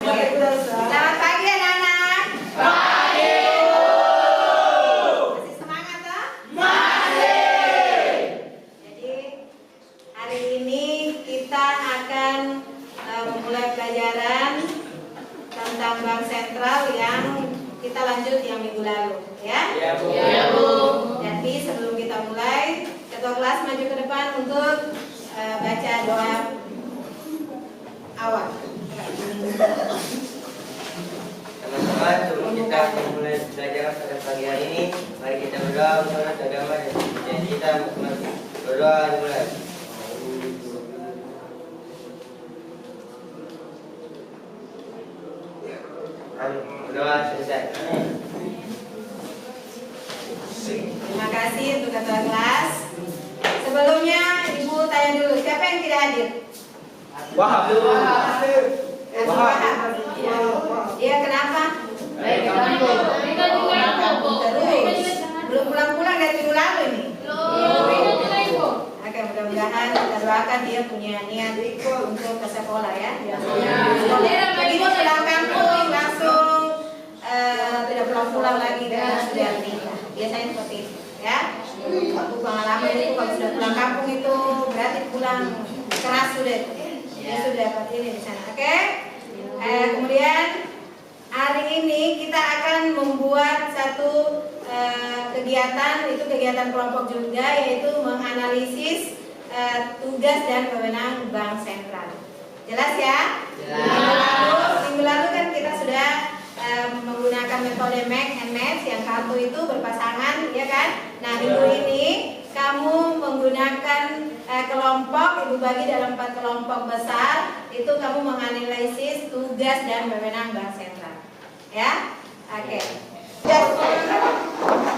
Selamat pagi anak-anak. Pagi. Masih semangat toh? Masih. Jadi hari ini kita akan memulai pelajaran tentang bank sentral yang kita lanjut yang minggu lalu, ya? Ya, Bu. Ya, Bu. Jadi sebelum kita mulai, ketua kelas maju ke depan untuk baca doa awal. Teman-teman, sebelum kita memulai belajar pada pagi hari ini, mari kita berdoa untuk agama dan kita berdoa dimulai. Berdoa selesai. Terima kasih untuk ketua kelas. Sebelumnya Ibu tanya dulu, siapa yang tidak hadir? Wahab. Iya, kenapa? Terus belum pulang-pulang dari minggu lalu ini. Oke, mudah-mudahan kita doakan dia punya niat untuk ke sekolah ya. Begitu pulang kampung langsung tidak pulang-pulang lagi dan sudah nikah. Biasanya seperti itu ya. Waktu pengalaman itu kalau sudah pulang kampung itu berarti pulang keras sudah. Dia sudah dapat ini di sana. Oke. Kemudian hari ini kita akan membuat satu kegiatan, itu kegiatan kelompok juga, yaitu menganalisis tugas dan wewenang bank sentral. Jelas ya? Minggu lalu kan kita sudah menggunakan metode make and match yang kartu itu berpasangan, ya kan? Nah, minggu ini kamu menggunakan kelompok, Ibu bagi dalam 4 kelompok besar, itu kamu menganalisis tugas dan wewenang bank sentral. Ya? Oke.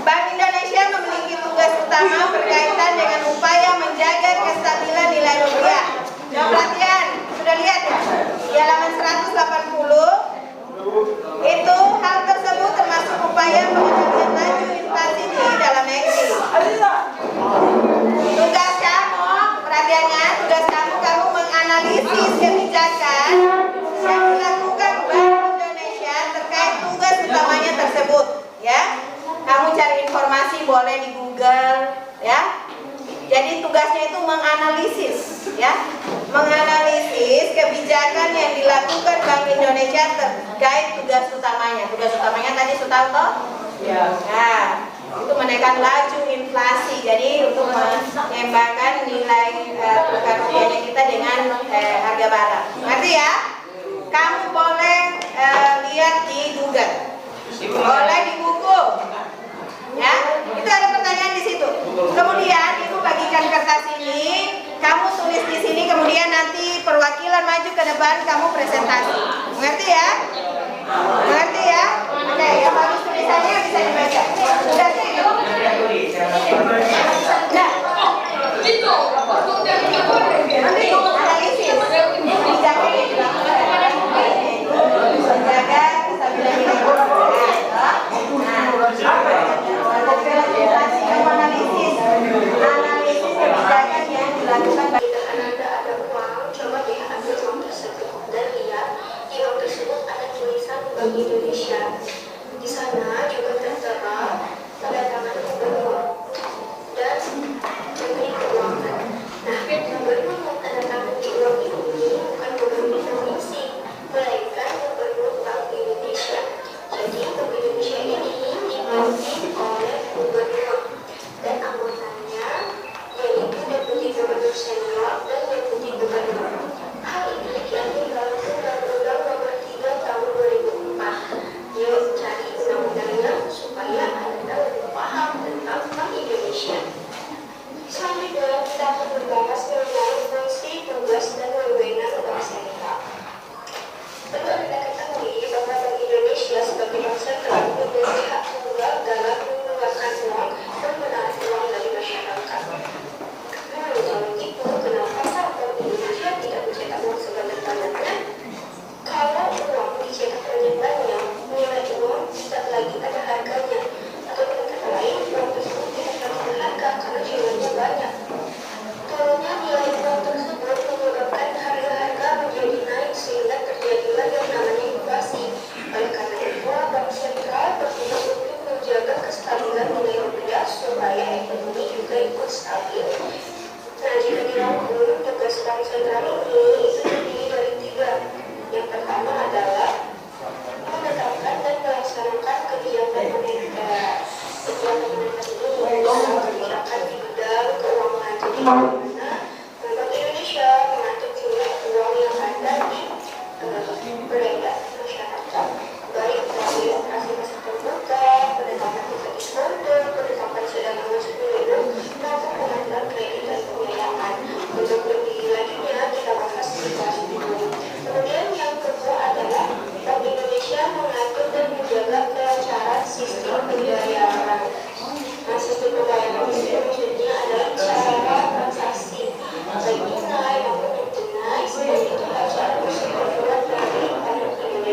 Bank Indonesia memiliki tugas utama berkaitan dengan upaya menjaga kestabilan nilai rupiah. Coba perhatian, sudah lihat ya? Di halaman 180 itu hal tersebut termasuk upaya pengendalian laju inflasi di dalam negeri. Tugas kamu, perhatiannya, tugas kamu menganalisis kebijakan yang dilakukan Bank Indonesia terkait tugas utamanya tersebut, ya. Kamu cari informasi boleh di Google, ya. Jadi tugasnya itu menganalisis, ya. Menganalisis kebijakan yang dilakukan Bank Indonesia terkait tugas utamanya. Tugas utamanya tadi sudah tahu? Ya. Nah, itu menekan laju inflasi. Jadi untuk mengembangkan nilai tukar rupiahnya kita dengan harga barang. Ngerti ya? Kamu boleh lihat di Google, boleh di buku, ya. Itu ada pertanyaan di situ. Kemudian Ibu bagikan kertas ini, kamu tulis di sini. Kemudian nanti perwakilan maju ke depan, kamu presentasi. Mengerti ya? Mengerti ya? Oke, yang bagus tulisannya bisa dibaca. Sudah sih? Nah, nanti analisis kebijakan yang dilakukan menjaga kestabilan nilai rupiah. Kamu analisis kebijakan yang dilakukan. Anda ada uang, coba deh ambil uang tersebut dan lihat di uang tersebut ada tulisan Bank Indonesia. Di sana juga tertera tanda tangan gubernur dan menteri keuangan. Nah, gubernur yang tanda tangan di uang ini bukan gubernur provinsi, melainkan gubernur Bank Indonesia. Jadi Bank Indonesia ini dipimpin oleh gubernur dan anggotanya yaitu deputi gubernur senior dan deputi gubernur. Hal ini diambil dalam Undang-Undang Nomor 3 Tahun 2004. Yuk cari undang-undang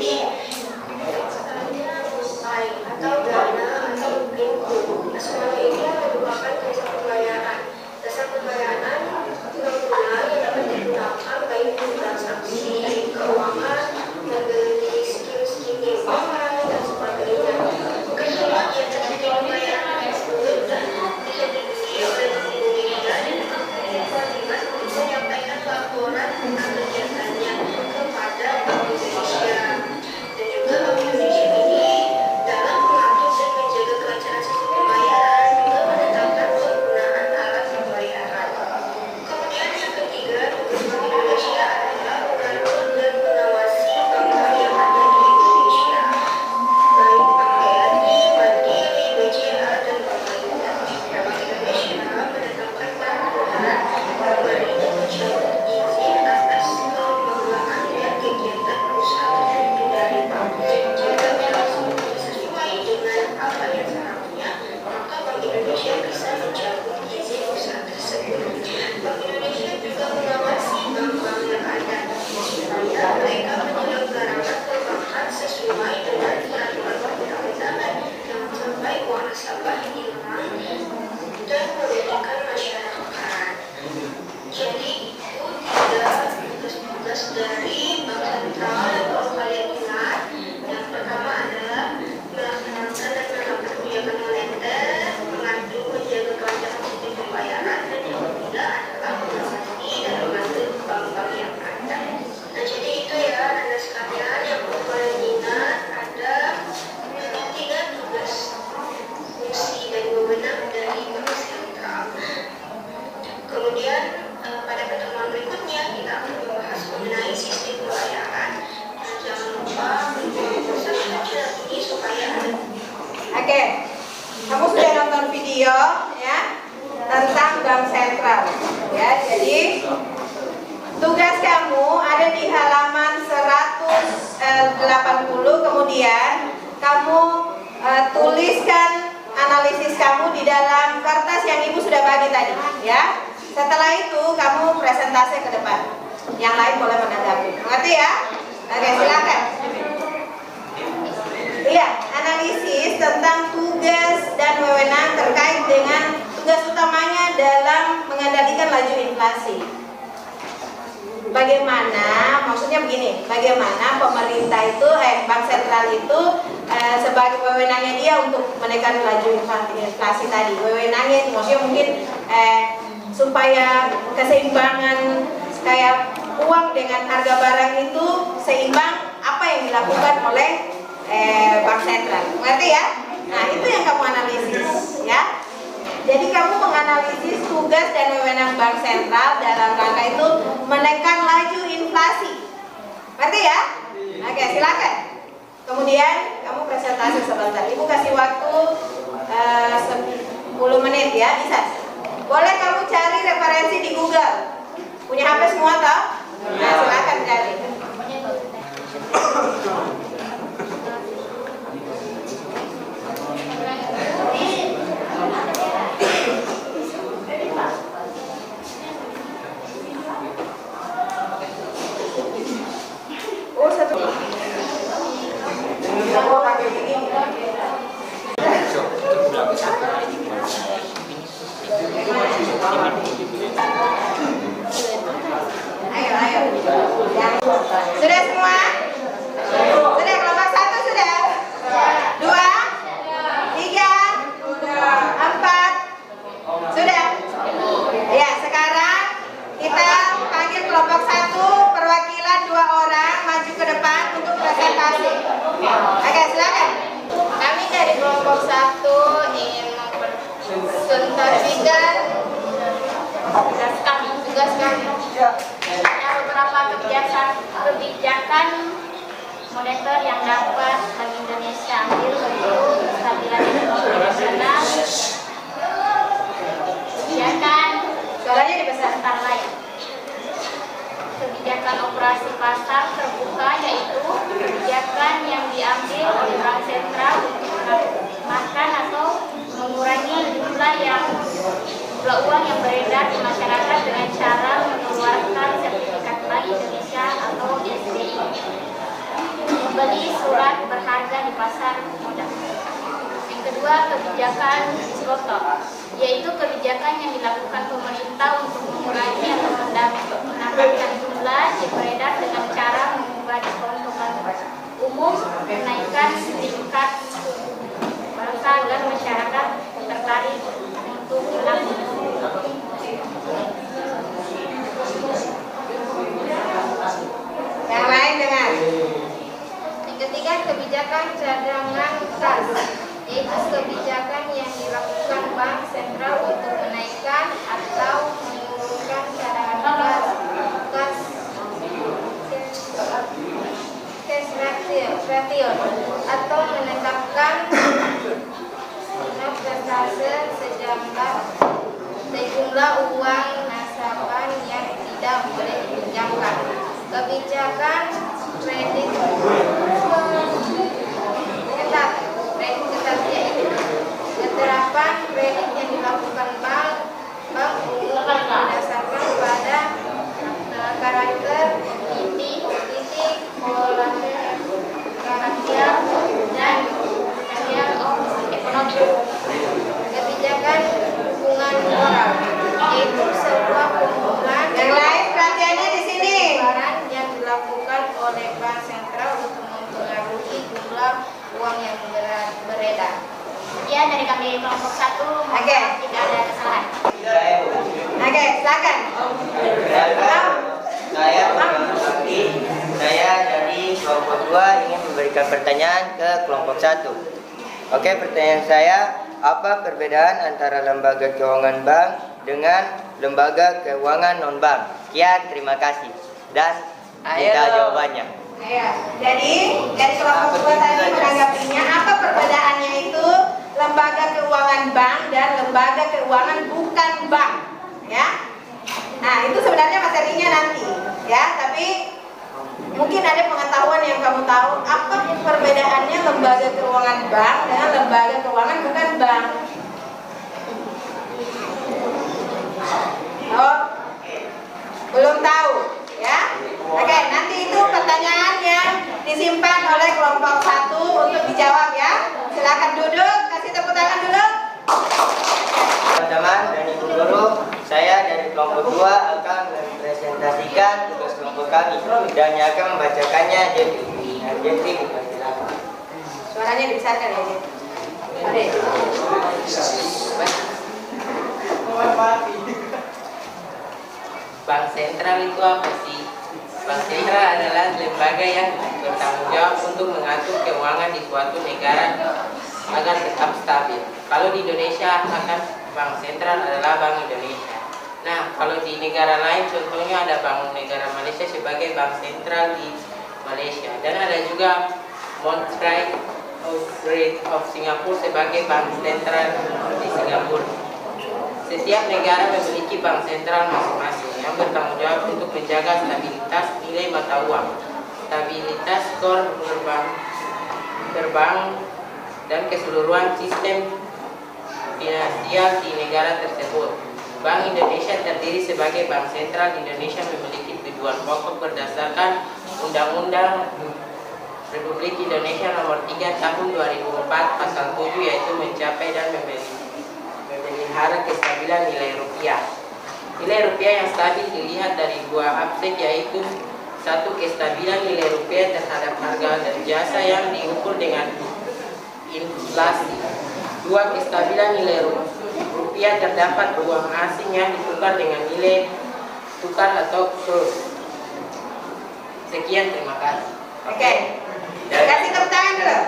Indonesia. Tunai atau dana atau pintu, semuanya ini merupakan jasa pembayaran. Jasa pembayaran guna yang dapat digunakan baik untuk transaksi keuangan, membeli skim-skim keuangan dan sebagainya. Keseluruhan jasa pembayaran tersebut dilindungi oleh Bank Indonesia dan kewajiban untuk menyampaikan laporan tentang kegiatannya kepada Bank Indonesia. Dan juga Bank Indonesia ini dalam mengatur dan menjaga kelancaran sistem pembayaran juga menetapkan penggunaan alat pembayaran. Kemudian yang ketiga, tugas Bank Indonesia adalah mengatur dan mengawasi bank-bank yang ada di Indonesia, baik Bank BRI, Mandiri, BCA, dan bank lainnya. Bank Indonesia menetapkan peraturan memberi dan mencabut izin atas pengelolaan dan kegiatan usaha tertentu dari bank. Jika memang sesuai dengan apa yang seharusnya, maka Bank Indonesia bisa mencabut izin usaha tersebut. Bank Indonesia juga mengawasi bank-bank yang ada supaya mereka menyelenggarakan perbankan sesuai dengan peraturan perundang-undangan, jangan sampai uang nasabah hilang dan merugikan masyarakat. Jadi itu tiga tugas-tugas dari Bank Sentral yang perlu kalian ingat. Yang pertama adalah melaksanakan dan menerapkan kebijakan moneter, mengatur menjaga kelancaran sistem pembayaran, dan yang ketiga adalah mengawasi dan mengatur bank-bank yang ada. Nah jadi itu ya Anda sekalian yang perlu kalian ingat, ada tiga tugas, fungsi dan wewenang dari Bank Sentral. Kemudian pada pertemuan berikutnya kita akan membahas mengenai sistem pembayaran. Dan jangan lupa subscribe channel ini supaya Anda Oke, kamu sudah nonton video ya tentang Bank Sentral ya. Jadi tugas kamu ada di halaman 180. Kemudian kamu tuliskan analisis kamu di dalam kertas yang ibu sudah bagi tadi ya. Setelah itu kamu presentasi ke depan. Yang lain boleh menanggapi. Mengerti ya? Oke, silakan. Iya, analisis tentang tugas dan wewenang terkait dengan tugas utamanya dalam mengendalikan laju inflasi. Bagaimana, maksudnya begini, bagaimana pemerintah itu, Bank Sentral itu sebagai wewenangnya dia untuk menekan laju inflasi tadi. Wewenangnya maksudnya mungkin supaya keseimbangan kayak uang dengan harga barang itu seimbang, apa yang dilakukan oleh Bank Sentral. Mengerti ya? Nah, itu yang kamu analisis ya. Jadi kamu menganalisis tugas dan wewenang Bank Sentral dalam rangka itu menekan laju inflasi. Ngerti ya? Oke, silakan. Kemudian kamu presentasi sebentar. Ibu kasih waktu 10 menit ya, bisa. Boleh kamu cari referensi di Google. Punya HP semua toh? Nah, silakan cari. Oh, satu. Aku pakai begini. Ayo. Sudah semua? Sudah kelompok 1 sudah? 2? 3? 4? Sudah? Ya, sekarang kita panggil kelompok 1 perwakilan 2 orang maju ke depan untuk presentasi. Oke, silakan. Kami dari kelompok 1 ingin mempresentasikan tugas kami. Ada beberapa kebijakan moneter yang dapat Bank Indonesia ambil untuk kestabilan ekonomi nasional. Kebijakan suaranya dibesar antara lain. Kebijakan operasi pasar terbuka, yaitu kebijakan yang diambil oleh Bank Sentral untuk menekan atau mengurangi jumlah uang yang beredar di masyarakat dengan cara mengeluarkan sertifikat Bank Indonesia atau SBI. membeli surat berharga di pasar modal. Yang kedua, kebijakan diskotor, yaitu kebijakan yang dilakukan pemerintah untuk mengurangi atau menambahkan jumlah yang beredar dengan cara mengubah diskon umum, menaikkan tingkat bangsa agar masyarakat tertarik untuk menabung. Yang lain dengar. Yang ketiga, kebijakan cadangan kas, yaitu kebijakan yang dilakukan Bank Sentral untuk menaikkan atau menurunkan cadangan kas cash ratio atau menetapkan persentase sejumlah uang nasabah yang tidak boleh dipinjamkan. Kebijakan kredit ketat, yaitu penerapan kredit yang dilakukan bank umum berdasarkan pada karakter titik karakter dan karakter ekonomi. Kebijakan hubungan moral, yaitu sebuah kumpulan Yang lain perhatiannya di sini. barang yang dilakukan oleh Bank Sentral untuk mempengaruhi jumlah uang yang beredar. Sekian dari kami kelompok 1. Oke. Tidak ada kesalahan. Oke, silakan. Saya dari kelompok 2 ingin memberikan pertanyaan ke kelompok 1. Oke, pertanyaan saya, apa perbedaan antara lembaga keuangan bank dengan lembaga keuangan non-bank? Sekian, terima kasih. Dan minta jawabannya. Ayo. Jadi dari kelompok 2 tadi menanggapinya, apa perbedaannya itu lembaga keuangan bank dan lembaga keuangan bukan bank, ya? Nah, itu sebenarnya materinya nanti, ya. Tapi mungkin ada pengetahuan yang kamu tahu apa perbedaannya lembaga keuangan bank dengan lembaga keuangan bukan bank. Oh, belum tahu, ya? Oke, nanti itu pertanyaan yang disimpan oleh kelompok 1 untuk dijawab, ya. Silakan duduk, kasih tepuk tangan dulu. Teman-teman dan ibu guru, saya dari kelompok 2 akan mempresentasikan tugas kelompok kami dan yang akan membacakannya Jeffrey bukan silakan. Suaranya dibesarkan ya, Jep. Adek. Bank sentral itu apa sih? Bank sentral adalah lembaga yang bertanggung jawab untuk mengatur keuangan di suatu negara agar tetap stabil. Kalau di Indonesia akan bank sentral adalah Bank Indonesia. Nah, kalau di negara lain contohnya ada Bank Negara Malaysia sebagai bank sentral di Malaysia dan ada juga Monetary Authority of Singapore sebagai bank sentral di Singapura. Setiap negara memiliki bank sentral masing-masing yang bertanggung jawab untuk menjaga stabilitas nilai mata uang, stabilitas skor terbang, dan keseluruhan sistem finansial di negara tersebut. Bank Indonesia terdiri sebagai bank sentral Indonesia memiliki tujuan pokok berdasarkan Undang-Undang Republik Indonesia Nomor 3 Tahun 2004 Pasal 7, yaitu mencapai dan memelihara kestabilan nilai rupiah. Nilai rupiah yang stabil dilihat dari dua aspek, yaitu satu, kestabilan nilai rupiah terhadap harga dan jasa yang diukur dengan inflasi. Dua, kestabilan nilai rupiah terdapat uang asing yang ditukar dengan nilai tukar atau kurs. Sekian, terima kasih. Oke. Kasih tepuk tangan dulu.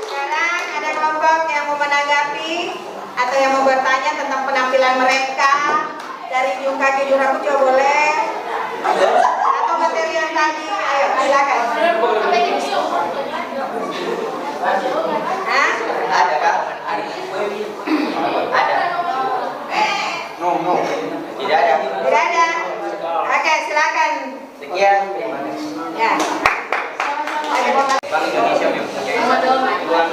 Sekarang ada kelompok yang mau menanggapi atau yang mau bertanya tentang penampilan mereka dari ujung kaki ujung rambut, coba boleh. Atau materi yang tadi, ayo silakan. Hah? Ada kak? Ada? No. Tidak ada. Tidak ada. Oke, silakan. Sekian, terima kasih. Ya. Ada komentar? Bank Indonesia mempunyai tujuan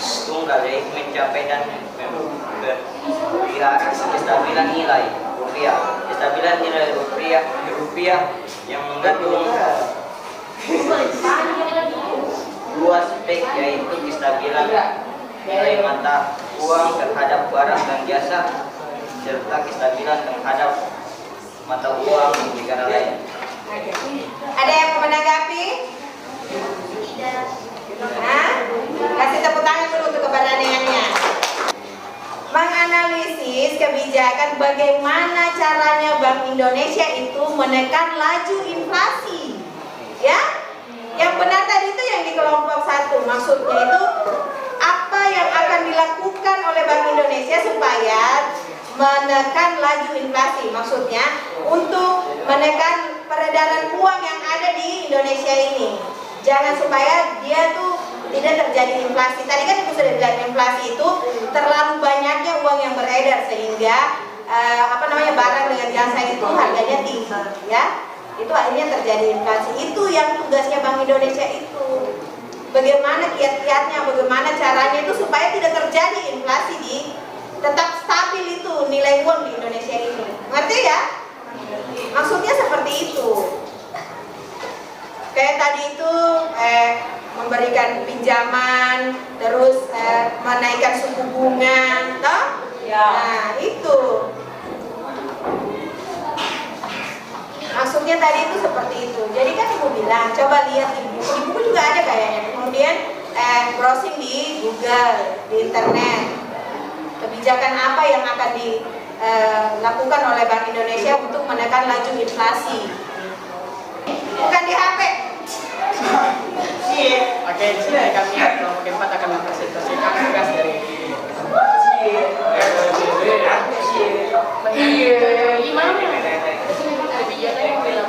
tunggal, yaitu mencapai dan memelihara kestabilan nilai rupiah. Kestabilan nilai rupiah yang mengandung aspek, yaitu kestabilan nilai mata uang terhadap barang dan jasa, serta kestabilan terhadap mata uang negara lain. Ada yang mau menanggapi? Nah, kasih tepuk tangan dulu untuk keberaniannya. Menganalisis kebijakan bagaimana caranya Bank Indonesia itu menekan laju inflasi. Ya, yang benar tadi itu yang di kelompok 1. Maksudnya itu apa yang akan dilakukan oleh Bank Indonesia supaya menekan laju inflasi. Maksudnya untuk menekan peredaran uang yang ada di Indonesia ini. Jangan supaya dia tuh tidak terjadi inflasi. Tadi kan ibu sudah bilang inflasi itu terlalu banyaknya uang yang beredar sehingga barang dengan jasa itu harganya tinggi, ya. Itu akhirnya terjadi inflasi. Itu yang tugasnya Bank Indonesia itu. Bagaimana kiat-kiatnya, bagaimana caranya itu supaya tidak terjadi inflasi tetap stabil itu nilai uang di Indonesia ini. Ngerti ya? Maksudnya seperti itu. Kayak tadi itu memberikan pinjaman, terus menaikkan suku bunga, toh? Ya. Nah, itu. Maksudnya tadi itu seperti itu. Jadi kan ibu bilang, coba lihat di buku juga ada kayaknya. Kemudian browsing di Google, di internet. Kebijakan apa yang akan dilakukan oleh Bank Indonesia untuk menekan laju inflasi? Bukan di HP. Oke, di sini kami kelompok 4 akan mempresentasikan tugas dari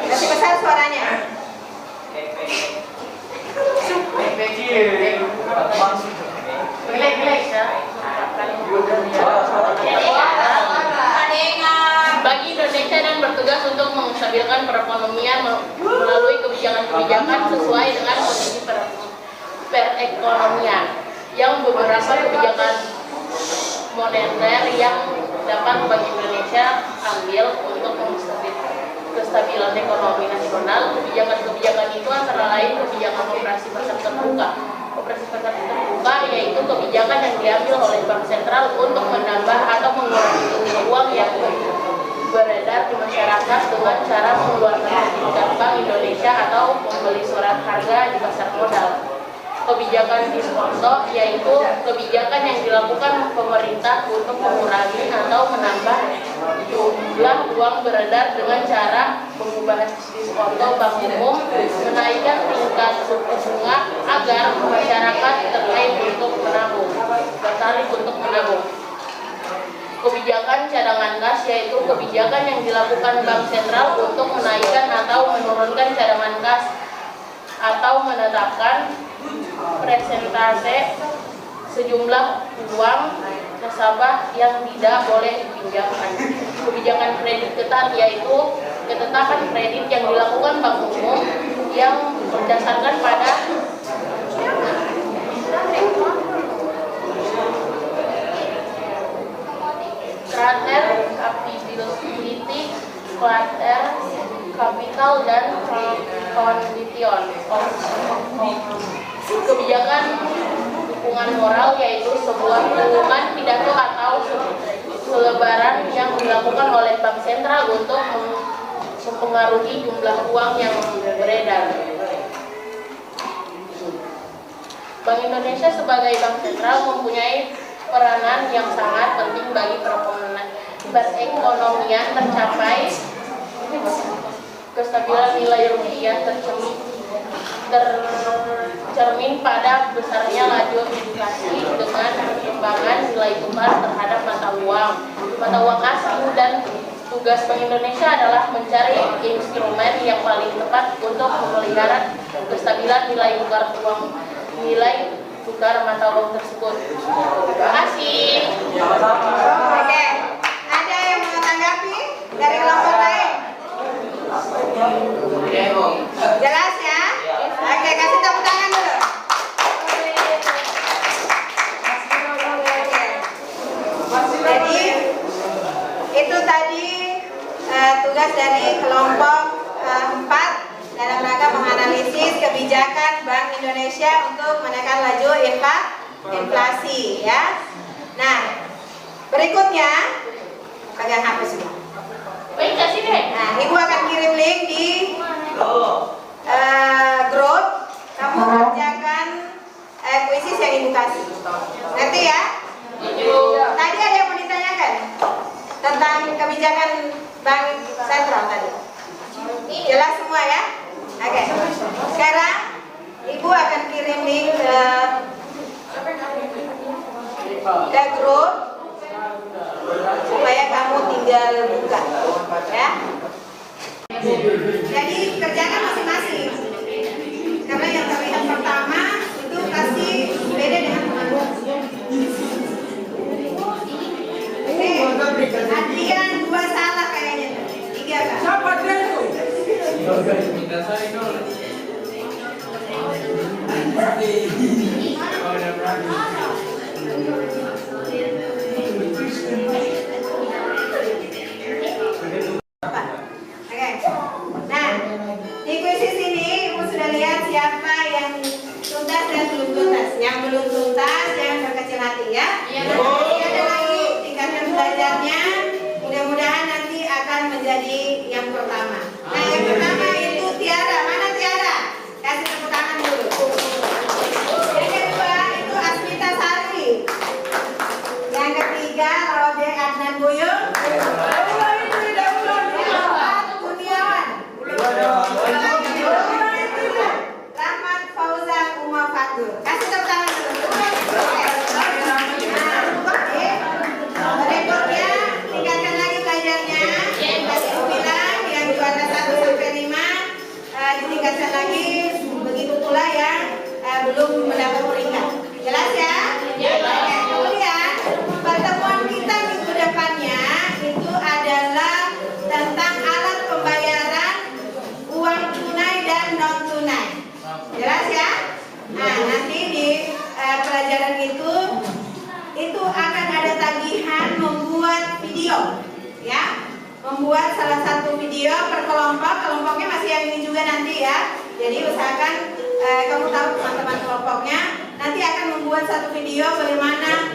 Kasih besar suaranya. Bagi Indonesia dan bertugas untuk menstabilkan perekonomian melalui kebijakan-kebijakan sesuai dengan kondisi perekonomian, yang beberapa kebijakan moneter yang dapat Bank Indonesia ambil untuk kestabilan ekonomi nasional. Kebijakan-kebijakan itu antara lain kebijakan operasi pasar terbuka. Operasi pasar terbuka yaitu kebijakan yang diambil oleh Bank Sentral untuk menambah atau mengurangi uang yang beredar di masyarakat dengan cara mengeluarkan sertifikat Bank Indonesia atau membeli surat harga di pasar modal. Kebijakan diskonto yaitu kebijakan yang dilakukan pemerintah untuk mengurangi atau menambah jumlah uang beredar dengan cara mengubah diskonto bank umum, menaikkan tingkat suku bunga agar masyarakat tertarik untuk menabung. Kebijakan cadangan kas yaitu kebijakan yang dilakukan Bank Sentral untuk menaikkan atau menurunkan cadangan kas atau menetapkan persentase sejumlah uang nasabah yang tidak boleh dipinjamkan. Kebijakan kredit ketat yaitu ketetapan kredit yang dilakukan Bank Umum yang berdasarkan pada Krater Capability, Krater Capital, dan Condition. Kebijakan dukungan moral yaitu sebuah dukungan pidato atau selebaran yang dilakukan oleh Bank Sentral untuk mempengaruhi jumlah uang yang beredar. Bank Indonesia sebagai Bank Sentral mempunyai peranan yang sangat penting bagi perekonomian tercapai kestabilan nilai rupiah tercermin pada besarnya laju inflasi dengan perkembangan nilai tukar terhadap mata uang asing, dan tugas Bank Indonesia adalah mencari instrumen yang paling tepat untuk memelihara kestabilan nilai tukar mata uang tersebut. Terima kasih. Oke, ada yang mau tanggapi dari kelompok lain? Jelas ya? Oke, kasih tepuk tangan dulu. Jadi itu tadi tugas dari kelompok 4 dalam rangka menganalisis kebijakan Bank Indonesia Indonesia untuk menekan laju inflasi ya. Nah, berikutnya pegang HP semua. Baik, kasih deh. Nah, Ibu akan kirim link di grup. Kamu kerjakan kuisis yang Ibu kasih. Ngerti ya? Tadi ada yang mau ditanyakan tentang kebijakan Bank Sentral tadi. Jelas semua ya? Oke. Sekarang Ibu akan kirim link ke grup supaya kamu tinggal buka ya. Jadi kerjakan masing-masing. Karena yang terlihat pertama itu pasti beda dengan teman-teman. Adrian 2 salah kayaknya. 3 kan? Siapa dia itu? Oke. Nah, di kuisis ini Ibu sudah lihat siapa yang tuntas dan belum tuntas. Yang belum tuntas jangan berkecil hati ya. Nanti ada lagi tingkatan belajarnya. Mudah-mudahan nanti akan menjadi yang pertama. Nah, yang pertama itu Tiara. Mana Tiara? Kasih tepuk tangan dulu. Yang kedua itu Asmita Sari. Yang ketiga Rode Adnan Buyung. Rahmat Fauzan Umar Fatur. Kasih tepuk tangan dulu. Berikutnya tingkatkan lagi belajarnya. Tadi aku bilang yang juara 1 sampai 5 ditingkatkan lagi. Begitu pula yang belum mendapat peringkat. Jelas ya? Oke, kemudian pertemuan kita minggu depannya itu adalah tentang alat pembayaran uang tunai dan non tunai. Jelas ya? Nah, nanti di pelajaran itu akan ada tagihan membuat video, ya, membuat salah satu video per kelompok. Kelompoknya masih yang ini juga nanti ya. Jadi usahakan kamu tahu teman-teman kelompoknya. Nanti akan membuat satu video bagaimana